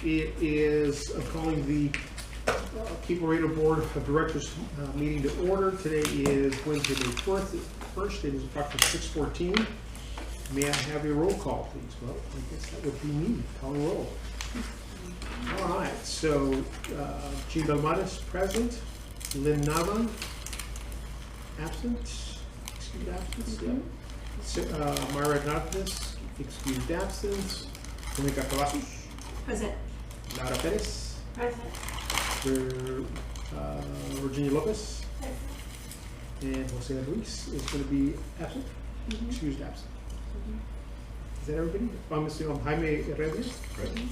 It is calling the Cape Laredo Board of Directors meeting to order. Today is Wednesday, May 1st. It is approximately 6:14. May I have your roll call, please? Well, I guess that would be me. Call a roll. All right. So, Jean Belmontes present. Lynn Nava absent. Excused absence. Yep. Myra Ignatius excused absence. Monica Cavazos. Present. Lara Perez. Present. Virginia Lopez. Present. And Jose Luis is going to be absent. Excused absent. Is that everybody? I'm missing Jaime Herrera. Present.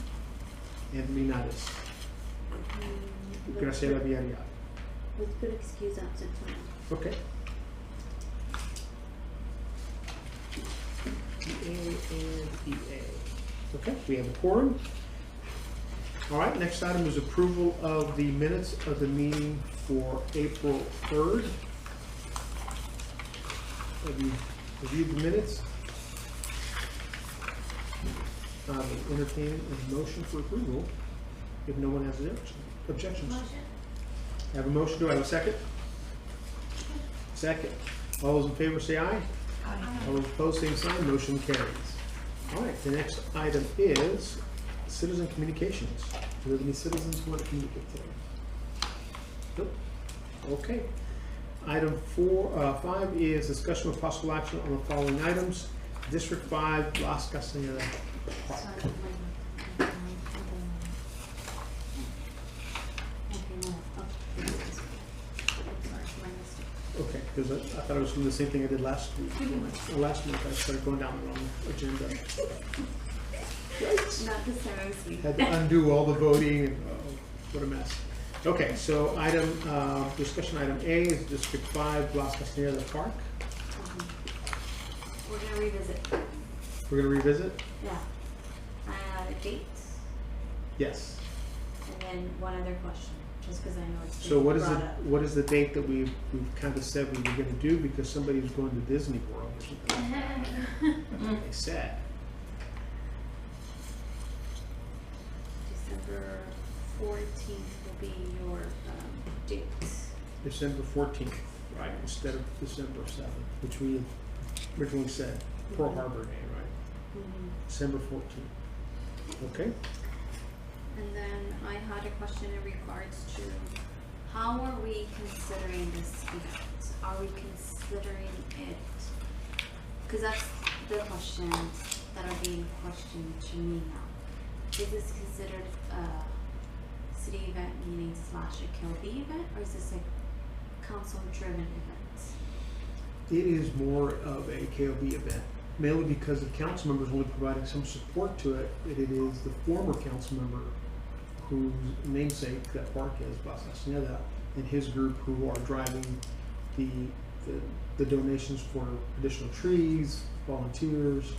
And Linares. Graciela Villarreal. Let's put excuse absent for now. Okay. EA and EA. Okay, we have a quorum. All right, next item is approval of the minutes of the meeting for April 3rd. Have you reviewed the minutes? Entertain a motion for approval if no one has objections. Motion. I have a motion. Do I have a second? Second. All those in favor say aye. Aye. All those opposed, same sign. Motion carries. All right, the next item is citizen communications. Do we have any citizens who want to communicate today? Nope. Okay. Item 5 is discussion with possible action on the following items. District 5, Las Castañedas Park. Okay, because I thought I was doing the same thing I did last week. Last month I started going down the wrong agenda. Right. Not the same as we. Had to undo all the voting and what a mess. Okay, so item, discussion item A is District 5, Las Castañedas Park. We're gonna revisit. We're gonna revisit? Yeah. Date, Yes. and then one other question, just because I know it's So been brought up. what is the date that we've kind of said we were gonna do because somebody was going to Disney World or something? They said. December 14th will be your date. December 14th, right, instead of December 7th, which we originally said, Pearl Harbor Day, right? December 14th. Okay. And then I had a question in regards to how are we considering this event? Are we considering it? Because that's the questions that are being questioned to me now. Is this considered a city event, meaning / a KLB event, or is this a council-driven event? It is more of a KOB event, mainly because the council members only providing some support to it. It is the former council member whose namesake that park is, Las Castañedas, and his group who are driving the donations for additional trees, volunteers,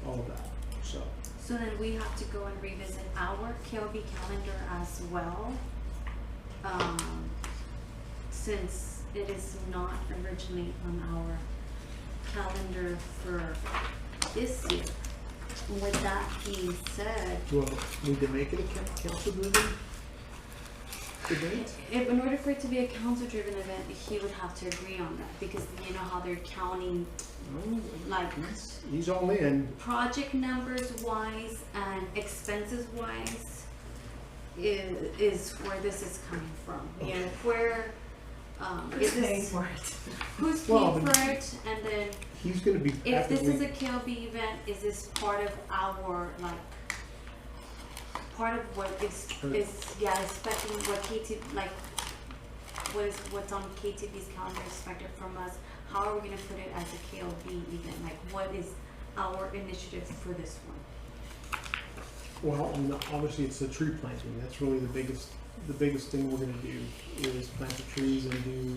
all of that. So then we have to go and revisit our KLB calendar as well, since it is not originally on our calendar for this year. With that being said, Well, need to make it a council-driven event? in order for it to be a council-driven event, he would have to agree on that, because you know how they're counting Oh, like he's all in. project numbers wise and expenses wise is where this is coming from. You know, where Who's paying for it? who's Well, paying for it, and then He's going to be if this is actively. a KLB event, is this part of our part of what is expecting what what's on KTV's calendar expected from us? How are we going to put it as a KLB event? Like, what is our initiative for this one? Well, and obviously it's the tree planting. That's really the biggest thing we're going to do is plant the trees and do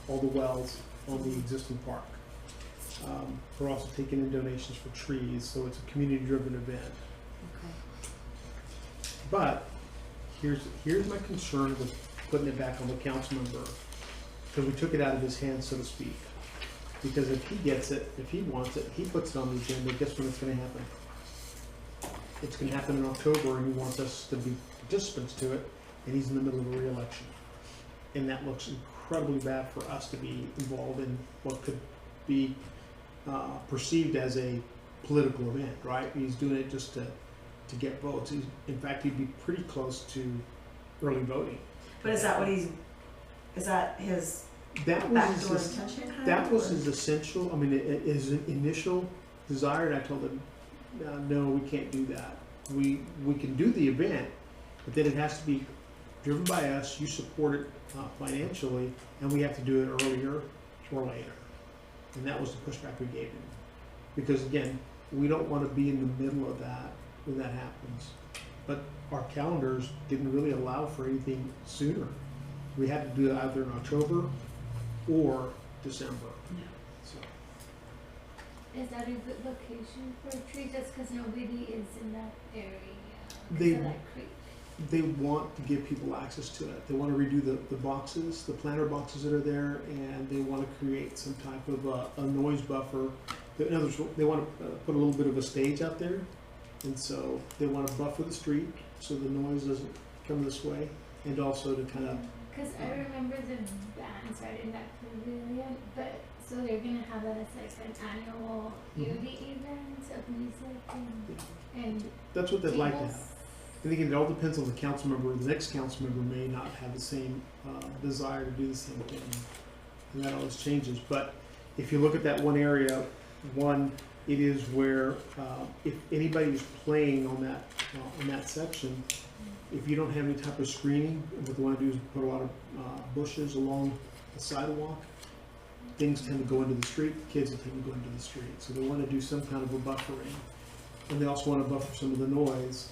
all the wells on the existing park. We're also taking in donations for trees, so it's a community-driven event. Okay. But here's my concern with putting it back on the council member, because we took it out of his hands, so to speak. Because if he gets it, if he wants it, he puts it on the agenda, guess when it's going to happen? it's gonna happen in October, and he wants us to be participants to it, and he's in the middle of a re-election. And that looks incredibly bad for us to be involved in what could be perceived as a political event, right? He's doing it just to get votes. In fact, he'd be pretty close to early voting. But is that his That was backdoor his, intention? that was his essential, I mean, his initial desire, and I told him, no, we can't do that. We can do the event, but then it has to be driven by us, you support it financially, and we have to do it earlier or later. And that was the pushback we gave him. Because again, we don't want to be in the middle of that when that happens. But our calendars didn't really allow for anything sooner. We had to do it either in October or December. Yeah. So Is that a good location for a tree, just because nobody is in that area? They- Because of that creek? they want to give people access to it. They want to redo the boxes, the planter boxes that are there, and they want to create some type of a noise buffer. In other words, they want to put a little bit of a stage out there, and so they want to buffer the street so the noise doesn't come this way, and also to kind of, Because I remember the bands right in that pavilion, but so they're gonna have that as like an annual yearly event of music and that's what they'd like to tables. have. And again, it all depends on the council member. The next council member may not have the same desire to do the same thing, and that always changes. But if you look at that one area, it is where if anybody is playing on that section, if you don't have any type of screening, what they want to do is put a lot of bushes along the sidewalk. Things tend to go into the street. Kids tend to go into the street, so they want to do some kind of a buffering, and they also want to buffer some of the noise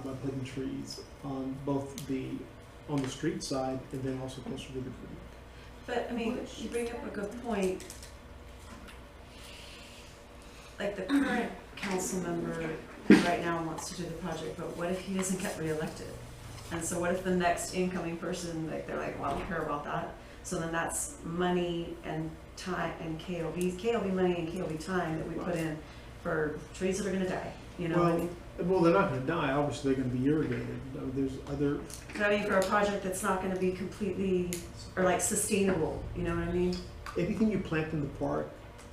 by putting trees on both on the street side and then also closer to the creek. But I mean, you bring up a good point. Like the current council member right now wants to do the project, but what if he doesn't get reelected? And so what if the next incoming person, like they're like, well, I don't care about that. So then that's money and time and KOB money and KOB time that we put in for trees that are gonna die, you know what I mean? Well, they're not going to die. Obviously, they're going to be irrigated. There's other. I mean, for a project that's not gonna be completely, or like sustainable, you know what I mean? Anything you plant in the park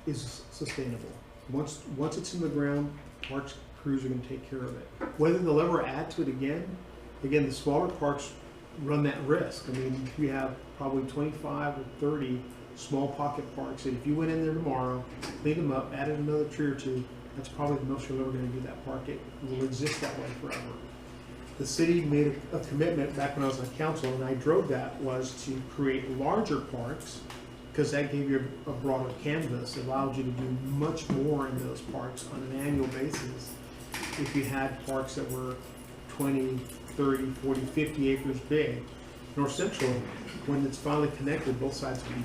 is sustainable. Once it's in the ground, parks crews are going to take care of it. Whether they'll ever add to it again, the smaller parks run that risk. I mean, we have probably 25 or 30 small pocket parks that if you went in there tomorrow, cleaned them up, added another tree or two, that's probably the most you're ever going to do that park. It will exist that way forever. The city made a commitment back when I was on council, and I drove that, was to create larger parks, because that gave you a broader canvas, allowed you to do much more in those parks on an annual basis. If you had parks that were 20, 30, 40, 50 acres big. North Central, when it's finally connected, both sides will be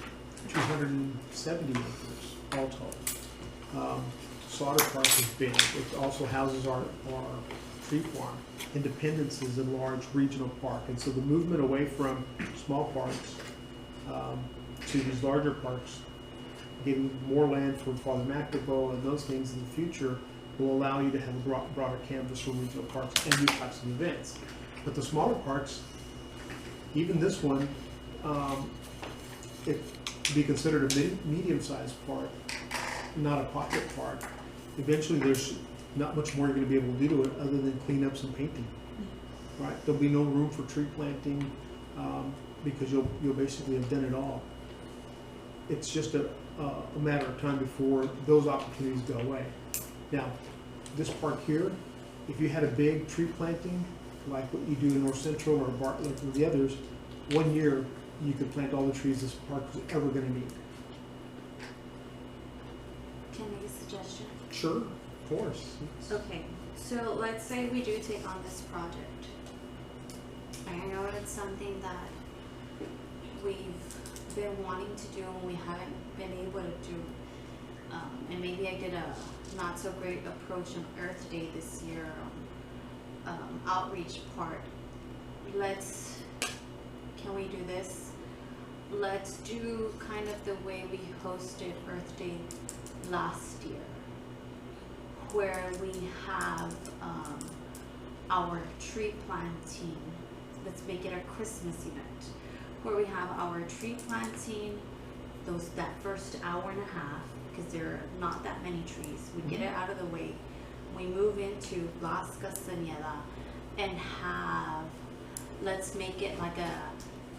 270 acres all told. Slaughter Park is big. It also houses our tree farm. Independence is a large regional park, and so the movement away from small parks to these larger parks, getting more land for Father McDougall and those things in the future, will allow you to have a broader canvas for regional parks and new types of events. But the smaller parks, even this one, it could be considered a medium-sized park, not a pocket park. Eventually, there's not much more you're going to be able to do to it other than clean up some painting. Right? There'll be no room for tree planting because you'll basically have done it all. It's just a matter of time before those opportunities go away. Now, this park here, if you had a big tree planting, like what you do in North Central or Bartlett or the others, 1 year you could plant all the trees this park was ever going to need. Can I make a suggestion? Sure, of course. Okay, so let's say we do take on this project. I know it's something that we've been wanting to do and we haven't been able to do. And maybe I did a not so great approach on Earth Day this year, outreach part. Can we do this? Let's do kind of the way we hosted Earth Day last year, where we have our tree planting. Let's make it a Christmas event where we have our tree planting, that first hour and a half, because there are not that many trees. We get it out of the way. We move into Las Castañeda and let's make it like a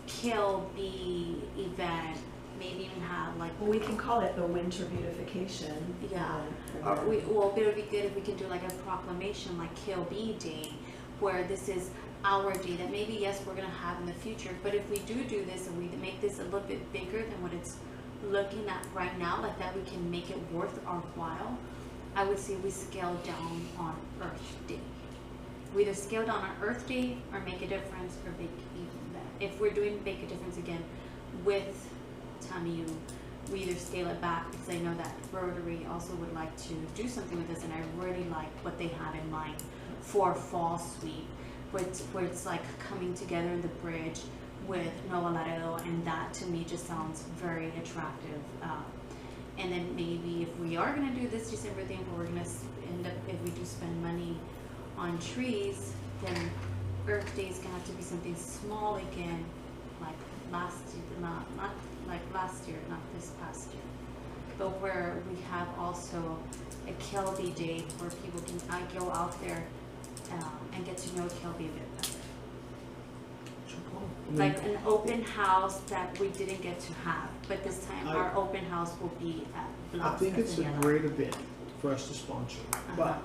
kill bee event. Maybe even have like. Well, we can call it the winter beautification. Yeah. Well, it would be good if we can do like a proclamation like Kill Bee Day, where this is our day that maybe, yes, we're gonna have in the future, but if we do this and we make this a little bit bigger than what it's looking at right now, like that, we can make it worth our while. I would say we scale down on Earth Day. We either scale down on Earth Day or make a difference or make even better. If we're doing make a difference again with TAMU, we either scale it back, because I know that Rotary also would like to do something with this, and I really like what they have in mind for Fall Sweep, where it's like coming together in the bridge with Nova Laredo, and that to me just sounds very attractive. And then maybe if we are going to do this December thing, where we're going to end up, if we do spend money on trees, then Earth Day is going to have to be something small again, like last year, not like last year, not this past year, but where we have also a Kill Bee Day where people can go out there and get to know Kill Bee a bit better. Like an open house that we didn't get to have, but this time our open house will be at I think it's a great event for us to sponsor, but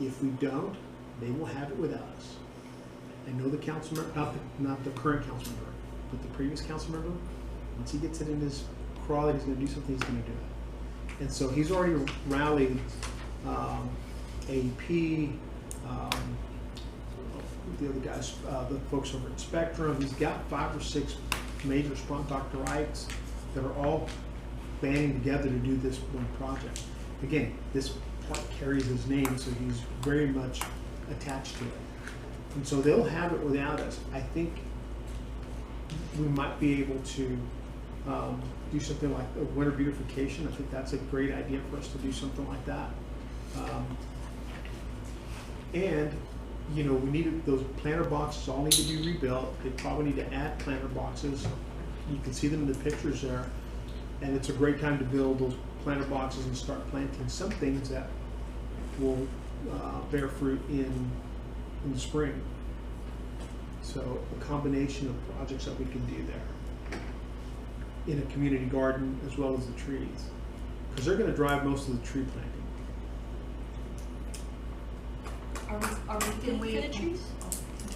if we don't, they will have it without us. I know the council member, not the current council member, but the previous council member, once he gets it in his craw that he's going to do something, he's going to do it. And so he's already rallied AP, the other guys, the folks over at Spectrum. He's got 5 or 6 major sponsors, Dr. Ikes, that are all banding together to do this one project. Again, this park carries his name, so he's very much attached to it. And so they'll have it without us. I think we might be able to do something like a winter beautification. I think that's a great idea for us to do something like that. And you know, we need those planter boxes all need to be rebuilt. They probably need to add planter boxes. You can see them in the pictures there. And it's a great time to build those planter boxes and start planting some things that will bear fruit in the spring. So a combination of projects that we can do there in a community garden as well as the trees, because they're going to drive most of the tree planting. Are we paying for the trees?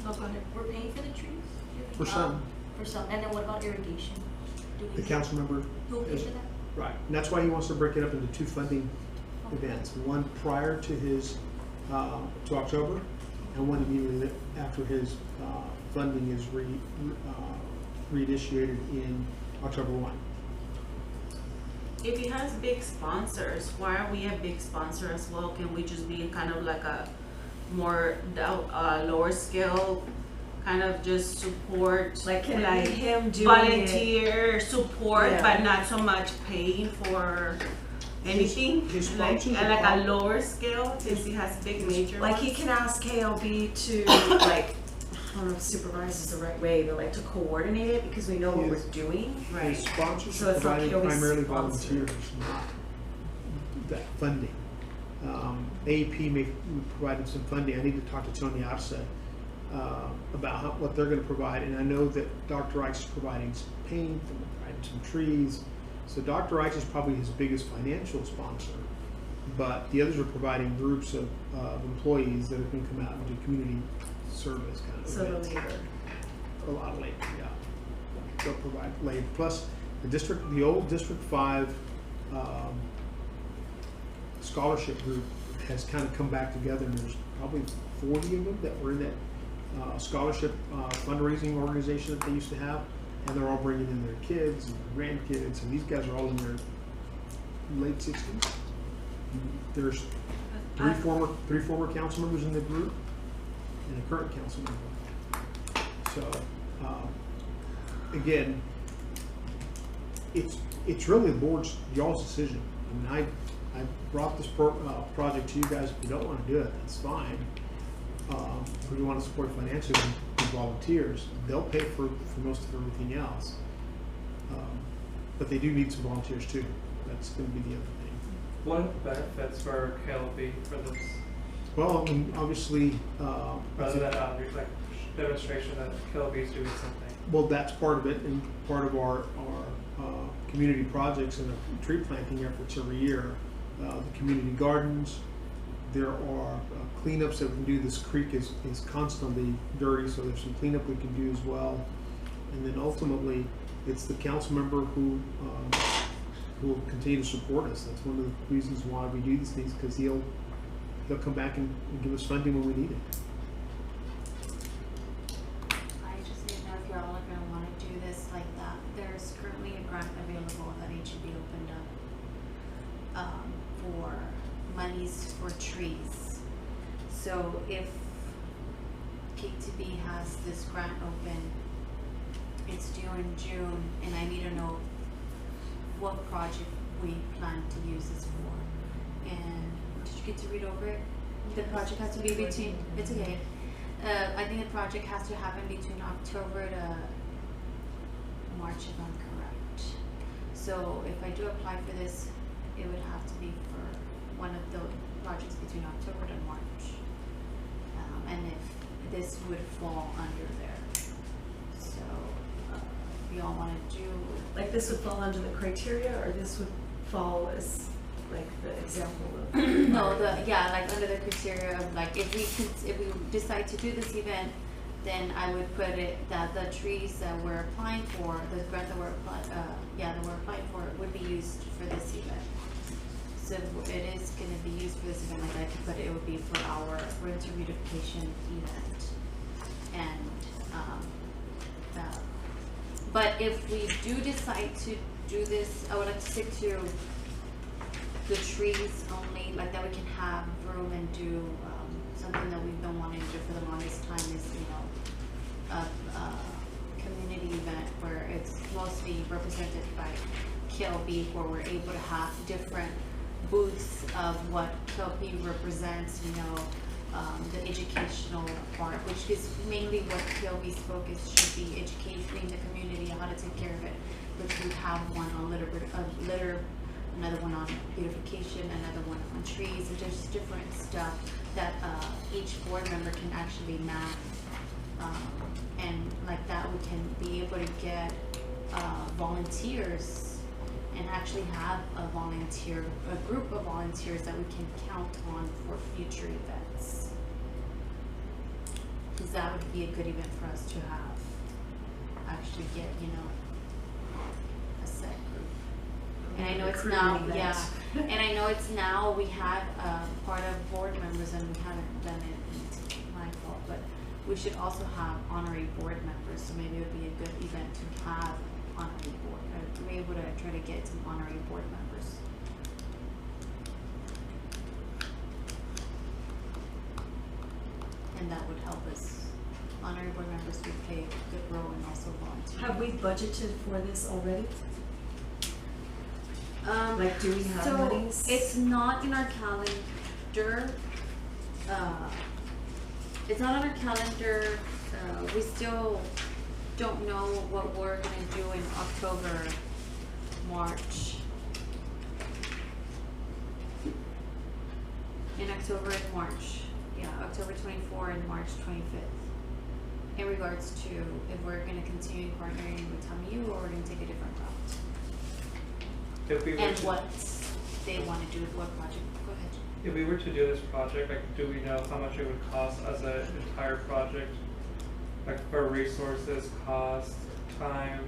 No, go ahead. We're paying for the trees? For some. For some. And then what about irrigation? The council member. Who pays for that? Right. And that's why he wants to break it up into 2 funding events. One prior to his, to October, and one immediately after his funding is reinitiated in October 1. If he has big sponsors, why are we a big sponsor as well? Can we just be kind of like a more lower scale, kind of just support, Like him doing volunteer support, Yeah. but not so much paying for anything? His Like sponsors are a all- lower scale, since he has big major Like ones? he can ask KLB to like, I don't know if supervise is the right way, but like to coordinate it because we know what Yes. we're doing. His Right. So sponsors are it's not providing purely primarily sponsored. volunteers, not that funding. AEP may provided some funding. I need to talk to Tony Arce about what they're going to provide. And I know that Dr. Ikes is providing some paint and providing some trees. So Dr. Ikes is probably his biggest financial sponsor. But the others are providing groups of employees that can come out and do community service kind of So the events. leader. A lot of labor, yeah. They'll provide labor. Plus, the old District 5 scholarship group has kind of come back together, and there's probably 40 of them that were in that scholarship fundraising organization that they used to have, and they're all bringing in their kids and grandkids, and these guys are all in their late 60s. There's three former council members in the group and a current council member. So again, it's really the board's, y'all's decision. I mean, I brought this project to you guys. If you don't want to do it, that's fine. if we want to support financially with volunteers, they'll pay for most of everything else. But they do need some volunteers too. That's going to be the other thing. What are the benefits for KLB for this? Well, I mean, obviously, Rather than like demonstration that KLB is doing something. well, that's part of it, and part of our community projects and the tree planting efforts every year. The community gardens, there are cleanups that we can do. This creek is constantly dirty, so there's some cleanup we can do as well. And then ultimately, it's the council member who will continue to support us. That's one of the reasons why we do these things, because he'll come back and give us funding when we need it. I just didn't know if you're all gonna wanna do this like that. There's currently a grant available that HEB opened up, for monies for trees. So if K2B has this grant open, it's due in June, and I need to know what project we plan to use this for. And did you get to read over it? The project has to be between, it's okay. I think the project has to happen between October to March, if I'm correct. So if I do apply for this, it would have to be for one of the projects between October to March. And if this would fall under there. So, if you all wanna do, Like this would fall under the criteria, or this would fall as like the example of? no, like under the criteria of like, if we decide to do this event, then I would put it that the trees that we're applying for, the grant that we're applying for would be used for this event. So if it is gonna be used for this event, like I could put it would be for our winter beautification event. And, but if we do decide to do this, I would like to stick to the trees only, like that we can have room and do, something that we've been wanting to do for the longest time is, a community event where it's mostly represented by KLB, where we're able to have different booths of what KLB represents, the educational part, which is mainly what KLB's focus should be, educating the community on how to take care of it. Which we have one on litter, another one on beautification, another one on trees, and just different stuff that each board member can actually map. And like that, we can be able to get volunteers and actually have a group of volunteers that we can count on for future events. Because that would be a good event for us to have, actually get, a set group. And I know it's now, and I know it's now, we have part of board members and we haven't done it, and it's my fault, but we should also have honorary board members, so maybe it would be a good event to have honorary board, to be able to try to get some honorary board members. And that would help us. Honorary board members would play a good role and also volunteer. Have we budgeted for this already? Like, do we have so monies? it's not in our calendar. It's not on our calendar. We still don't know what we're gonna do in October, March. In October and March. Yeah, October 24 and March 25th. In regards to if we're gonna continue partnering with TAMU or we're gonna take a different route. If we were And to, what they wanna do with what project. Go ahead. if we were to do this project, like, do we know how much it would cost as an entire project? Like for resources, cost, time?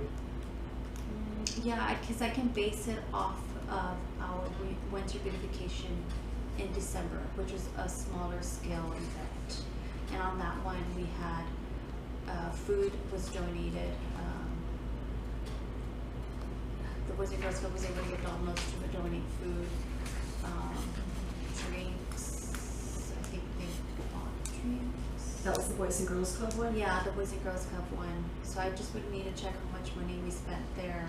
Yeah, because I can base it off of our winter beautification in December, which was a smaller scale event. And on that one, we had food was donated. The Boys and Girls Club was able to get almost to donate food, drinks. I think they bought drinks. That was the Boys and Girls Club one? Yeah, the Boys and Girls Club one. So I just would need to check how much money we spent there.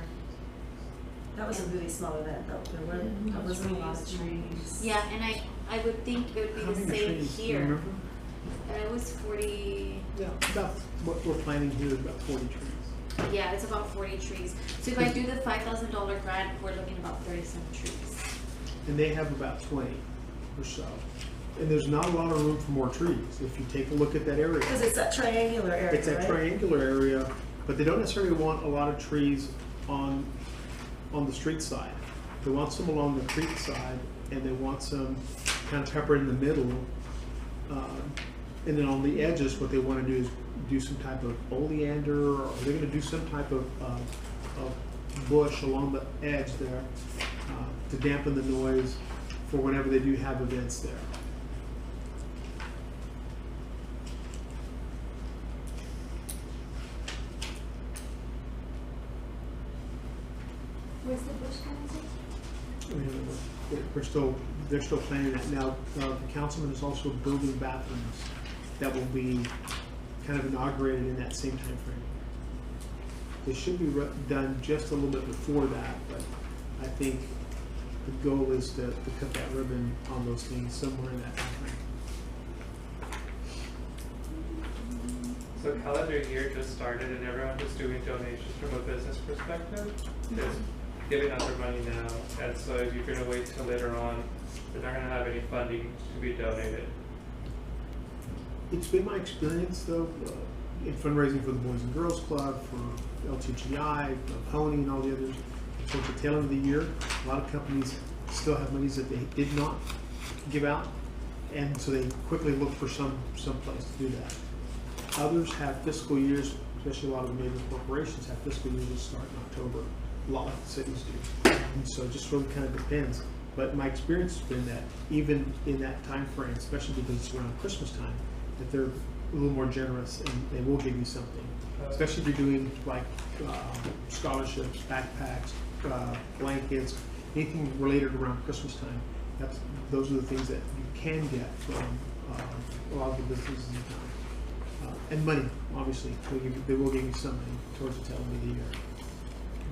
That was a really small event, though. There wasn't a lot of trees. Yeah, and I would think it would be How the many same trees, do you here. remember? And it was 40, Yeah, about, what we're planning here is about 40 trees. yeah, it's about 40 trees. So if I do the $5,000 grant, we're looking about 37 trees. And they have about 20 or so. And there's not a lot of room for more trees, if you take a look at that area. Because it's that triangular area, It's that right? triangular area, but they don't necessarily want a lot of trees on the street side. They want some along the creek side, and they want some kind of pepper in the middle. And then on the edges, what they want to do is do some type of oleander, or they're going to do some type of bush along the edge there to dampen the noise for whenever they do have events there. Where's the bush coming to? They're still planning that. Now, the councilman is also building bathrooms that will be kind of inaugurated in that same time frame. They should be done just a little bit before that, but I think the goal is to cut that ribbon on those things somewhere in that time frame. So calendar year just started and everyone who's doing donations from a business perspective is giving out their money now. And so if you're gonna wait till later on, they're not gonna have any funding to be donated. It's been my experience, though, in fundraising for the Boys and Girls Club, for LTGI, Pony, and all the others. Towards the tail end of the year, a lot of companies still have monies that they did not give out, and so they quickly look for some place to do that. Others have fiscal years, especially a lot of the major corporations have fiscal years that start in October. A lot like the cities do, and so it just really kind of depends. But my experience has been that even in that time frame, especially because it's around Christmas time, that they're a little more generous and they will give you something. Especially if you're doing like scholarships, backpacks, blankets, anything related around Christmas time. Those are the things that you can get from a lot of the businesses in town. And money, obviously, they will give you some money towards the tail end of the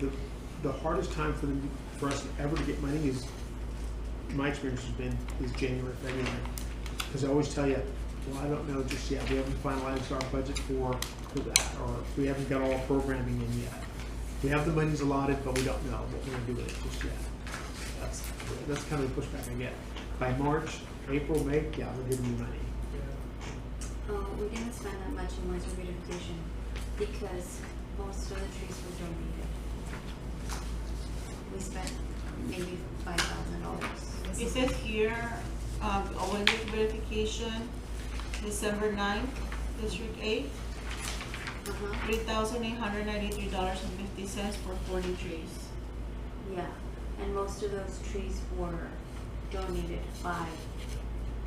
year. The hardest time for us ever to get money is, my experience has been, is January, February. Because I always tell you, well, I don't know just yet. We haven't finalized our budget for that, or we haven't got all our programming in yet. We have the monies allotted, but we don't know what we're going to do with it just yet. That's kind of the pushback I get. By March, April, May, yeah, we're giving you money. We didn't spend that much in Western beautification because most of the trees were donated. We spent maybe $5,000. It says here, Owen verification, December 9th, District 8, $3,893.50 for 40 trees. Yeah, and most of those trees were donated by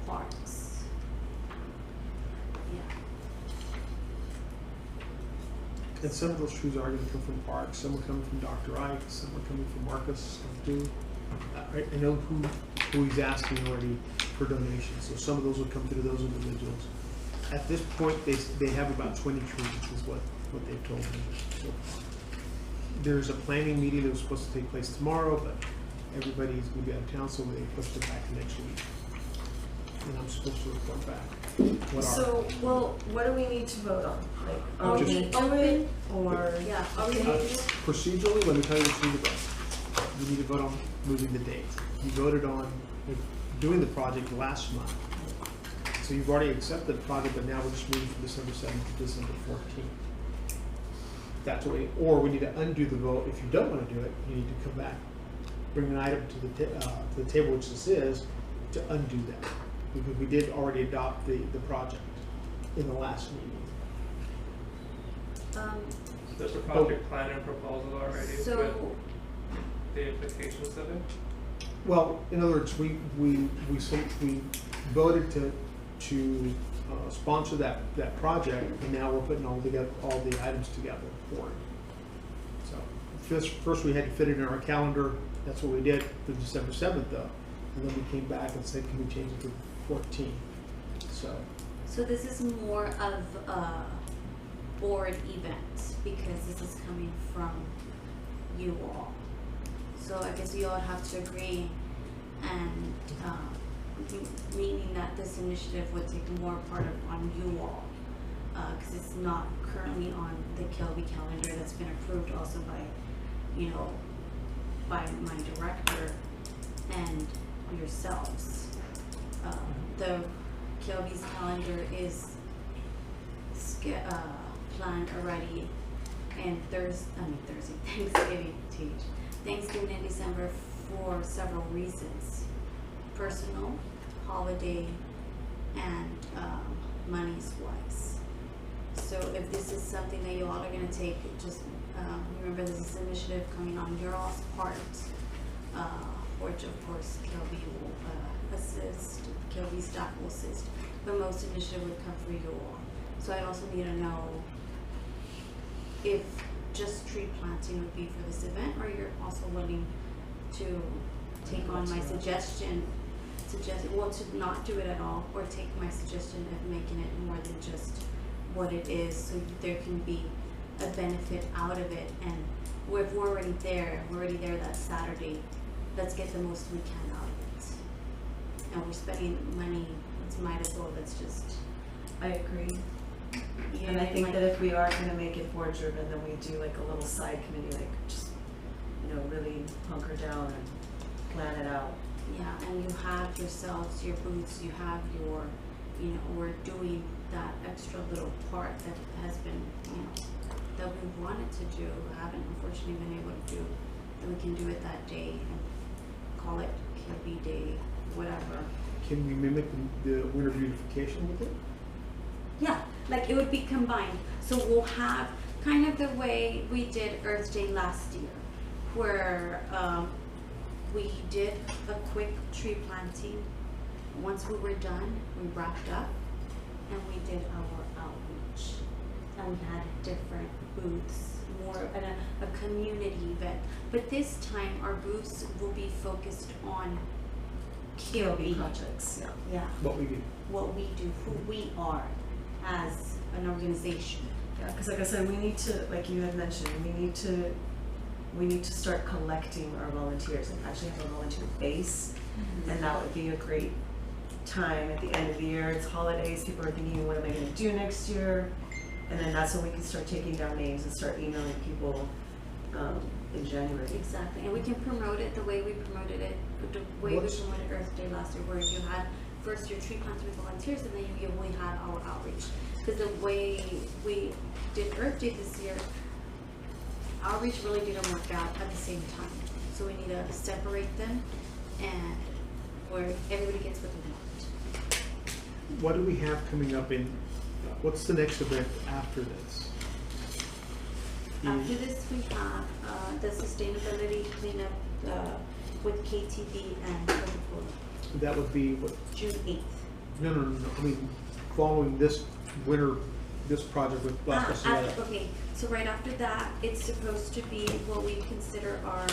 parks. Yeah. And some of those trees are going to come from parks. Some are coming from Dr. Ike. Some are coming from Marcus too. I know who he's asking already for donations. So some of those will come through those individuals. At this point, they have about 20 trees, is what they've told me so far. There's a planning meeting that was supposed to take place tomorrow, but everybody's going to be out of town, so they pushed it back to next week. And I'm supposed to report back. What do we need to vote on? Like, Are are we we into it, open? or? Yeah, are we Procedurally, let me tell you what you need to vote. You need to vote on moving the date. You voted on doing the project last month. So you've already accepted the project, but now we're just moving from December 7th to December 14th. That's what or we need to undo the vote. If you don't want to do it, you need to come back, bring an item to the table, which this is, to undo that. Because we did already adopt the project in the last meeting. There's a project plan and proposal already So, with the implications of it. Well, in other words, we voted to sponsor that project, and now we're putting all the items together for it. So first we had to fit it in our calendar. That's what we did for December 7th, though, and then we came back and said, can we change it to 14th? so this is more of a board event because this is coming from you all. So I guess you all have to agree and meaning that this initiative would take more part of on you all, because it's not currently on the KLB calendar that's been approved also by, you know, by my director and yourselves. The KLB's calendar is planned already, and Thanksgiving in December for several reasons: personal, holiday, and monies wise. So if this is something that you all are going to take, just remember this is an initiative coming on your all's part, which of course KLB will assist, KLB staff will assist, but most initiative would come for you all. So I also need to know if just tree planting would be for this event, or you're also willing to take on my suggestion, to not do it at all, or take my suggestion of making it more than just what it is, so there can be a benefit out of it. And if we're already there that Saturday, let's get the most we can out of it. And we're spending money, it's might as well, let's just. I agree. Yeah, And I think like, that if we are gonna make it board driven, then we do like a little side committee, like just, you know, really hunker down and plan it out. yeah, and you have yourselves, your booths, you have your, you know, we're doing that extra little part that has been, you know, that we wanted to do, haven't unfortunately been able to do, and we can do it that day and call it KLB Day, whatever. Can we mimic the winter beautification with it? Yeah, like it would be combined. So we'll have kind of the way we did Earth Day last year, where we did a quick tree planting. Once we were done, we wrapped up and we did our outreach. And we had different booths, more of a community event. But this time our booths will be focused on KLB projects, yeah. Yeah, What we do. what we do, who we are as an organization. Yeah, because like I said, we need to, like you had mentioned, we need to start collecting our volunteers and actually have a volunteer base. And that would be a great time at the end of the year. It's holidays, people are thinking, what am I gonna do next year? And then that's when we can start taking down names and start emailing people in January. Exactly, and we can promote it the way we promoted it, the way we What's- promoted Earth Day last year, where you had first your tree planting with volunteers, and then we had our outreach. Because the way we did Earth Day this year, outreach really didn't work out at the same time. So we need to separate them, and where everybody gets what they want. What do we have coming up in, what's the next event after this? After this, we have the sustainability cleanup with KTV and Coca-Cola, That would be what, June 8th. no, I mean, following this winter, this project with La Posada. Okay, so right after that, it's supposed to be what we consider our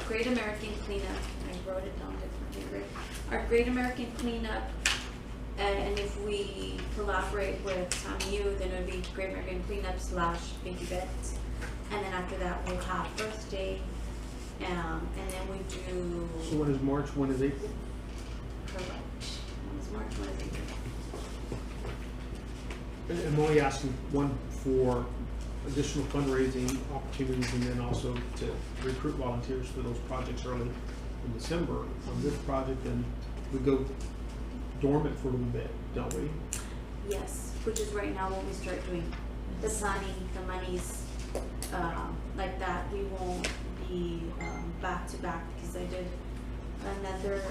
Great American Cleanup. I wrote it down differently, right? Our Great American Cleanup, and if we collaborate with TAMU, then it would be Great American Cleanup / Big Events. And then after that, we'll have Earth Day, and then we do. So when is March, when is April? Correct. It was March, what is it? And I'm only asking one for additional fundraising opportunities, and then also to recruit volunteers for those projects early in December. On this project, then we go dormant for a little bit, don't we? Yes, which is right now when we start doing the planning, the monies, like that. We won't be back to back, because I did another,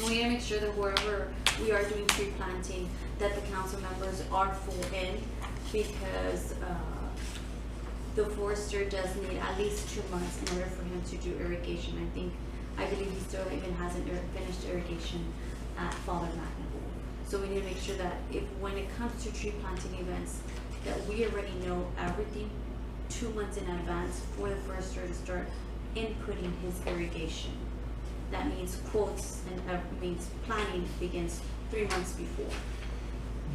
we gotta make sure that wherever we are doing tree planting, that the council members are full in, because the forester does need at least 2 months in order for him to do irrigation. I believe he still even hasn't finished irrigation at Father Magna. So we need to make sure that when it comes to tree planting events, that we already know everything 2 months in advance for the forester to start inputting his irrigation. That means quotes, and means planning begins 3 months before.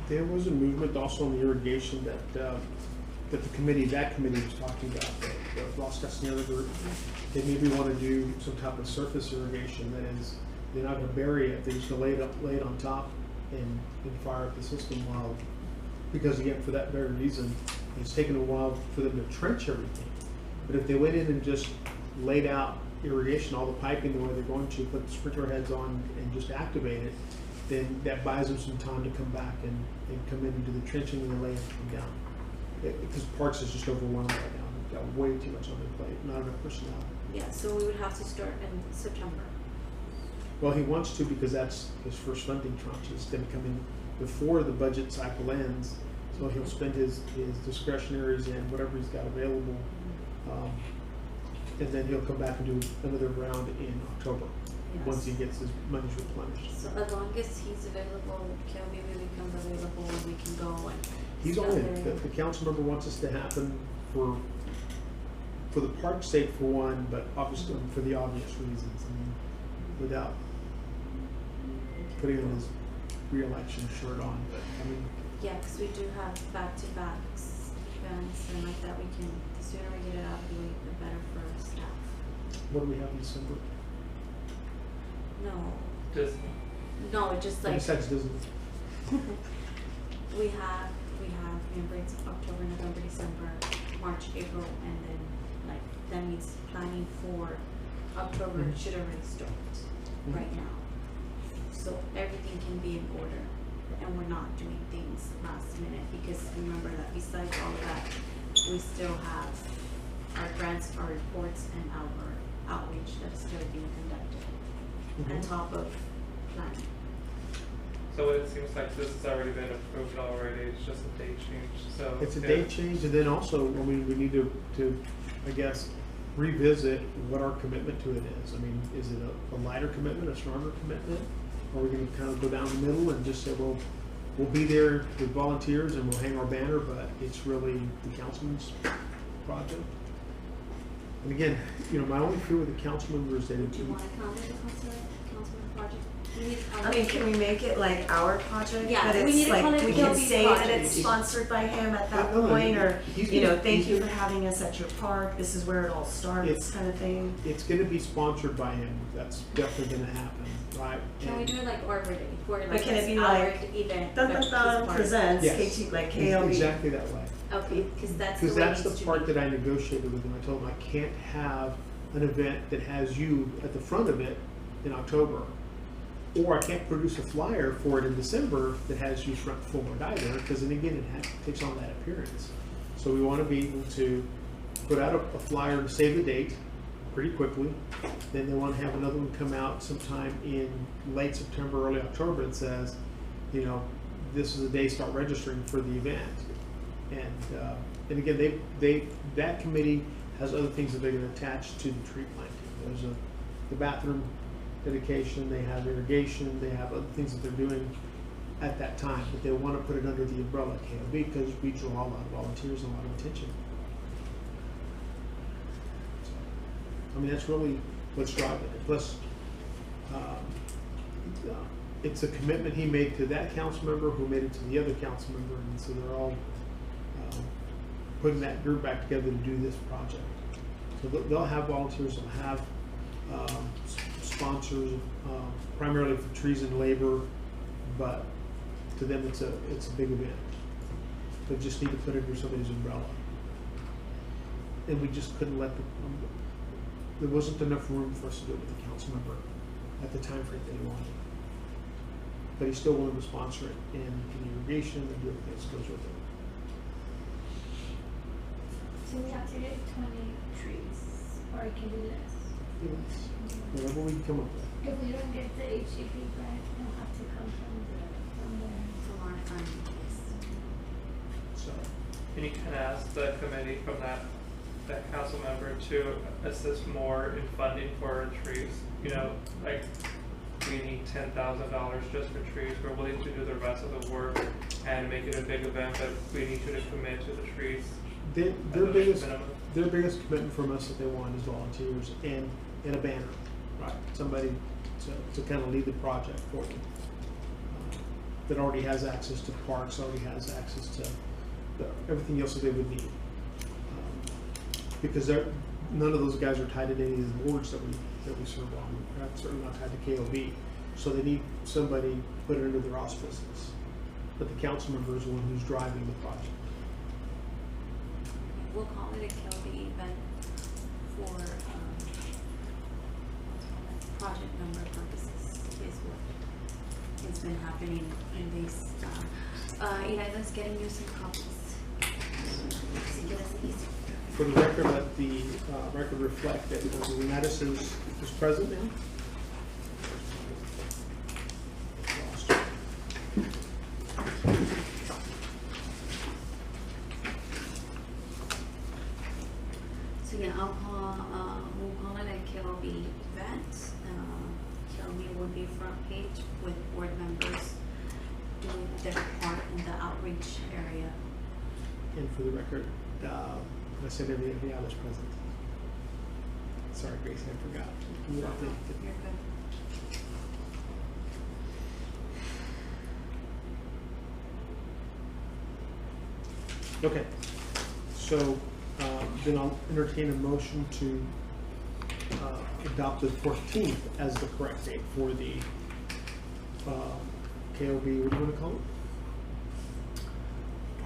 There was a movement also on the irrigation that the committee was talking about, that Ross Castaneda, they maybe want to do some type of surface irrigation. That is, they're not going to bury it; they're just going to lay it on top and fire up the system. While, because again, for that very reason, it's taken a while for them to trench everything. But if they went in and just laid out irrigation, all the piping the way they're going to, put the sprinkler heads on and just activate it, then that buys them some time to come back and come in and do the trenching and the laying them down. Because Parks is just overwhelmed right now. They've got way too much on their plate, not enough personnel. Yeah, so we would have to start in September. Well, he wants to because that's his first funding tranche. It's going to come in before the budget cycle ends. So he'll spend his discretionaries and whatever he's got available. And then he'll come back and do another round in October, once he gets his monies replenished. So as long as he's available, Kelby will become available and we can go and. He's only, the council member wants this to happen for the park's sake for one, but obviously for the obvious reasons. I mean, without putting on his re-election shirt on, but I mean. Yeah, because we do have back-to-backs events and like that, the sooner we get it out of the way, the better for staff. What do we have in December? No, Just no, just like, Besides Disney. we have, remember it's October, November, December, March, April, and then like, that means planning for October Mhm. should already start right now. So everything can be in order and we're not doing things last minute because remember that besides all of that, we still have our grants, our reports, and our outreach that's still being conducted on top of planning. So it seems like this has already been approved already, it's just a date change, so. It's a yeah. date change, and then also, I mean, we need to, I guess, revisit what our commitment to it is. I mean, is it a lighter commitment, a stronger commitment? Or are we gonna kind of go down the middle and just say, well, we'll be there with volunteers and we'll hang our banner, but it's really the councilman's project? And again, you know, my only fear with the council member is that Do you want to comment on the councilman project? I mean, can we make it like our project? Yeah, But we need it's to call like, it we can Gilby's say that project. it's sponsored by him at that No, point, or, he's you know, gonna- thank he's you for gonna- having us at your park, this is where it all starts, It's- kind of thing. It's gonna be sponsored by him, that's definitely gonna happen, right? Can we And- do it like Arbor Day, where like But can it this be our like, event? Dun but dun this dun part? presents Yes. KT, like KLB. Exactly that way. Okay, because that's the Because way it that's the needs to part be. that I negotiated with him. I told him I can't have an event that has you at the front of it in October. Or I can't produce a flyer for it in December that has you front forward either, because then again, it takes on that appearance. So we want to be able to put out a flyer to save the date pretty quickly. Then they want to have another one come out sometime in late September, early October that says, you know, this is the day, start registering for the event. And again, that committee has other things that they're going to attach to the tree planting. There's the bathroom dedication, they have irrigation, they have other things that they're doing at that time, but they want to put it under the umbrella of KOB because we draw a lot of volunteers and a lot of attention. So, I mean, that's really what's driving it. Plus, it's a commitment he made to that council member who made it to the other council member, and so they're all putting that group back together to do this project. So they'll have volunteers, they'll have sponsors, primarily for trees and labor, but to them it's a big event. They just need to put it under somebody's umbrella. And we just couldn't let there wasn't enough room for us to do it with the council member at the time frame that he wanted. But he still wanted to sponsor it in irrigation and do everything that goes with it. So we have to get 20 trees, or it can be less. Whatever we can come up with. If we don't get the HCP grant, it'll have to come from there. From our funding, yes. So And you can ask the committee from that council member to assist more in funding for trees. You know, like we need $10,000 just for trees. We're willing to do the rest of the work and make it a big event, but we need you to commit to the trees. their at the biggest minimum. their biggest commitment from us that they want is volunteers and a banner, right? Somebody to kind of lead the project for them. That already has access to parks, already has access to everything else that they would need. because none of those guys are tied into any of the boards that we serve on. They're certainly not tied to KOB. So they need somebody to put it under their auspices. But the council member is the one who's driving the project. We'll call it a KLB event for, project number purposes is what has been happening in these, Eliza's getting you some copies. To get us easy. For the record, let the record reflect that Leonatus is present now. Lost her. So yeah, we'll call it a KLB event. KLB will be front page with board members doing their part in the outreach area. And for the record, I said every other's present. Sorry, Grace, I forgot. You don't think that- You're good. Okay, so then I'll entertain a motion to adopt the 14th as the correct date for the KOB, what do you want to call it?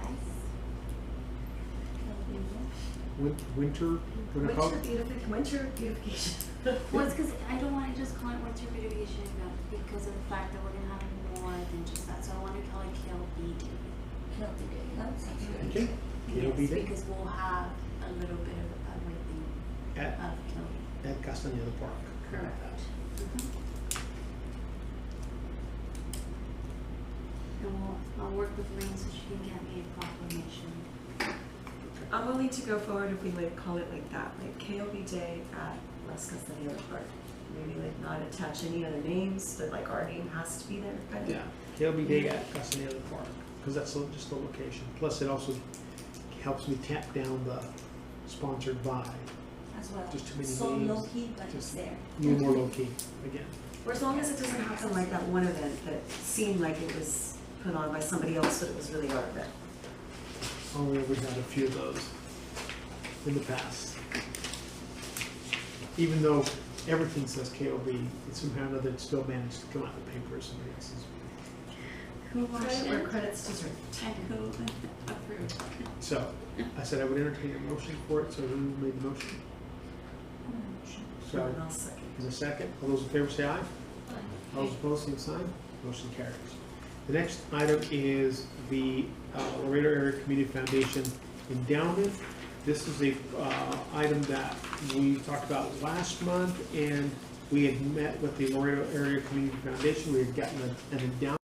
Guys? Winter, what do you call it? Winter beautification. Well, it's because I don't want to just call it winter beautification event because of the fact that we're going to have more than just that. So I want to call it KLB Day. KLB Day, that sounds good. Okay, KOB Yes, Day because we'll have a little bit of everything at of KLB. Castaneda Park. Correct. And I'll work with Lynn so she can get me a proclamation. I'm willing to go forward if we like call it like that, like KOB Day at Las Castanedas Park. Maybe like not attach any other names, but like our name has to be there, kind of. Yeah, KLB Day at Castaneda Park, because that's just the location. Plus, it also helps me tap down the sponsored by. As well. Just too many So names. low key, but it's Just- there. Need more low key again. Or as long as it doesn't happen like that one event that seemed like it was put on by somebody else, but it was really our event. Oh, yeah, we've had a few of those in the past. Even though everything says KOB, it's somehow or another it still managed to come out in the paper as somebody else's. Who watched Credit where it? credit's deserved. And who approved? So, I said I would entertain a motion for it, so who made the motion? So, And I'll second. in a second, all those in favor say aye. All those opposed, same sign. Motion carries. The next item is the Laredo Area Community Foundation endowment. This is a item that we talked about last month, and we had met with the Laredo Area Community Foundation. We had gotten an endowment